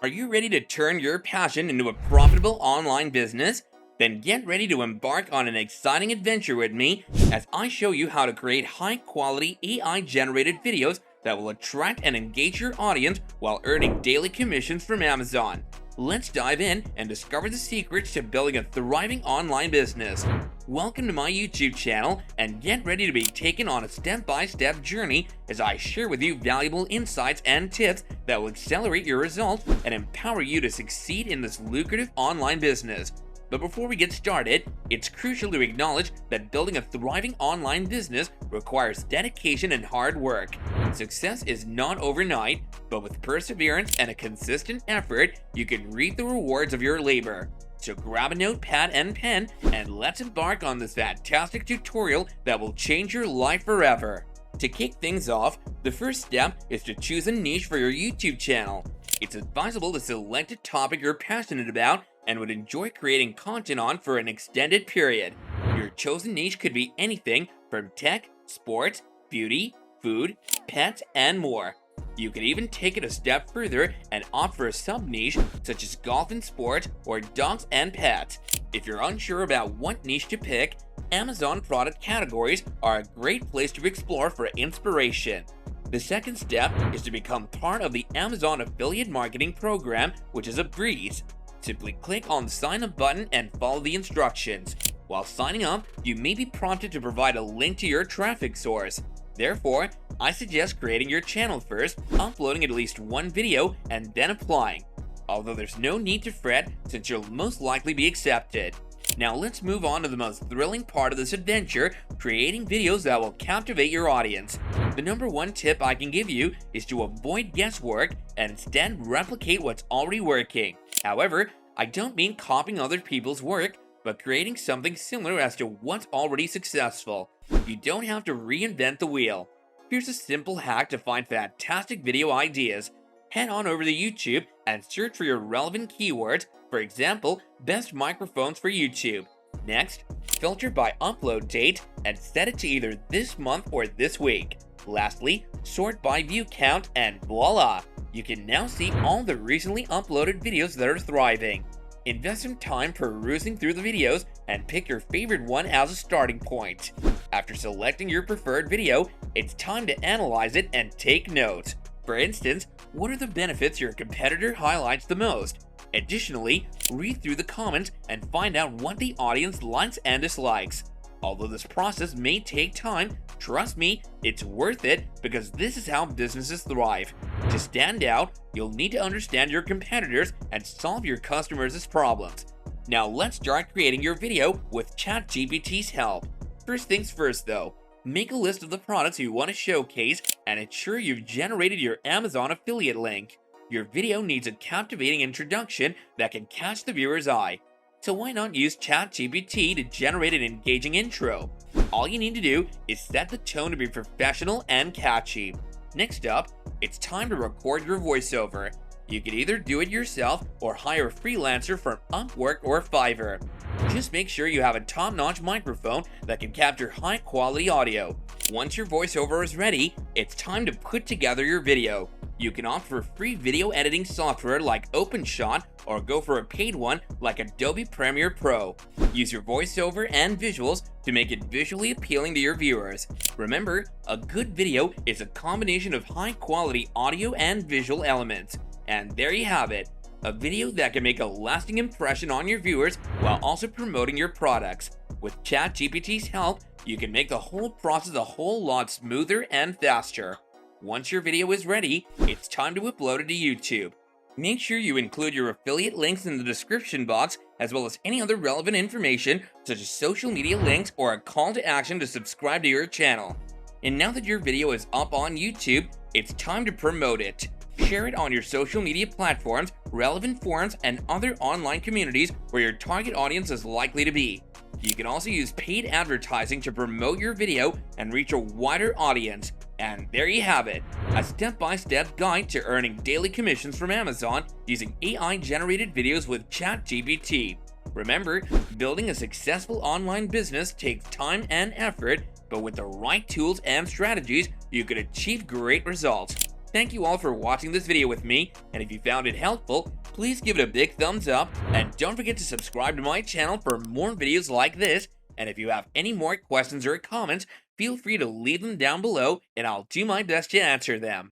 Are you ready to turn your passion into a profitable online business? Then get ready to embark on an exciting adventure with me as I show you how to create high-quality AI-generated videos that will attract and engage your audience while earning daily commissions from Amazon. Let's dive in and discover the secrets to building a thriving online business. Welcome to my YouTube channel and get ready to be taken on a step-by-step journey as I share with you valuable insights and tips that will accelerate your results and empower you to succeed in this lucrative online business. But before we get started, it's crucial to acknowledge that building a thriving online business requires dedication and hard work. Success is not overnight, but with perseverance and a consistent effort, you can reap the rewards of your labor. So grab a notepad and pen and let's embark on this fantastic tutorial that will change your life forever. To kick things off, the first step is to choose a niche for your YouTube channel. It's advisable to select a topic you're passionate about and would enjoy creating content on for an extended period. Your chosen niche could be anything from tech, sports, beauty, food, pets, and more. You could even take it a step further and opt for a sub-niche such as golf and sports or dogs and pets. If you're unsure about what niche to pick, Amazon product categories are a great place to explore for inspiration. The second step is to become part of the Amazon affiliate marketing program, which is a breeze. Simply click on the sign up button and follow the instructions. While signing up, you may be prompted to provide a link to your traffic source. Therefore, I suggest creating your channel first, uploading at least one video, and then applying. Although there's no need to fret since you'll most likely be accepted. Now let's move on to the most thrilling part of this adventure, creating videos that will captivate your audience. The number one tip I can give you is to avoid guesswork and instead replicate what's already working. However, I don't mean copying other people's work, but creating something similar as to what's already successful. You don't have to reinvent the wheel. Here's a simple hack to find fantastic video ideas. Head on over to YouTube and search for your relevant keywords, for example, best microphones for YouTube. Next, filter by upload date and set it to either this month or this week. Lastly, sort by view count and voila! You can now see all the recently uploaded videos that are thriving. Invest some time perusing through the videos and pick your favorite one as a starting point. After selecting your preferred video, it's time to analyze it and take notes. For instance, what are the benefits your competitor highlights the most? Additionally, read through the comments and find out what the audience likes and dislikes. Although this process may take time, trust me, it's worth it because this is how businesses thrive. To stand out, you'll need to understand your competitors and solve your customers' problems. Now let's start creating your video with ChatGPT's help. First things first though, make a list of the products you want to showcase and ensure you've generated your Amazon affiliate link. Your video needs a captivating introduction that can catch the viewer's eye. So why not use ChatGPT to generate an engaging intro? All you need to do is set the tone to be professional and catchy. Next up, it's time to record your voiceover. You can either do it yourself or hire a freelancer from Upwork or Fiverr. Just make sure you have a top-notch microphone that can capture high-quality audio. Once your voiceover is ready, it's time to put together your video. You can opt for free video editing software like OpenShot or go for a paid one like Adobe Premiere Pro. Use your voiceover and visuals to make it visually appealing to your viewers. Remember, a good video is a combination of high-quality audio and visual elements. And there you have it, a video that can make a lasting impression on your viewers while also promoting your products. With ChatGPT's help, you can make the whole process a whole lot smoother and faster. Once your video is ready, it's time to upload it to YouTube. Make sure you include your affiliate links in the description box as well as any other relevant information such as social media links or a call to action to subscribe to your channel. And now that your video is up on YouTube, it's time to promote it. Share it on your social media platforms, relevant forums, and other online communities where your target audience is likely to be. You can also use paid advertising to promote your video and reach a wider audience. And there you have it, a step-by-step guide to earning daily commissions from Amazon using AI-generated videos with ChatGPT. Remember, building a successful online business takes time and effort, but with the right tools and strategies, you can achieve great results. Thank you all for watching this video with me, and if you found it helpful, please give it a big thumbs up, and don't forget to subscribe to my channel for more videos like this, and if you have any more questions or comments, feel free to leave them down below, and I'll do my best to answer them.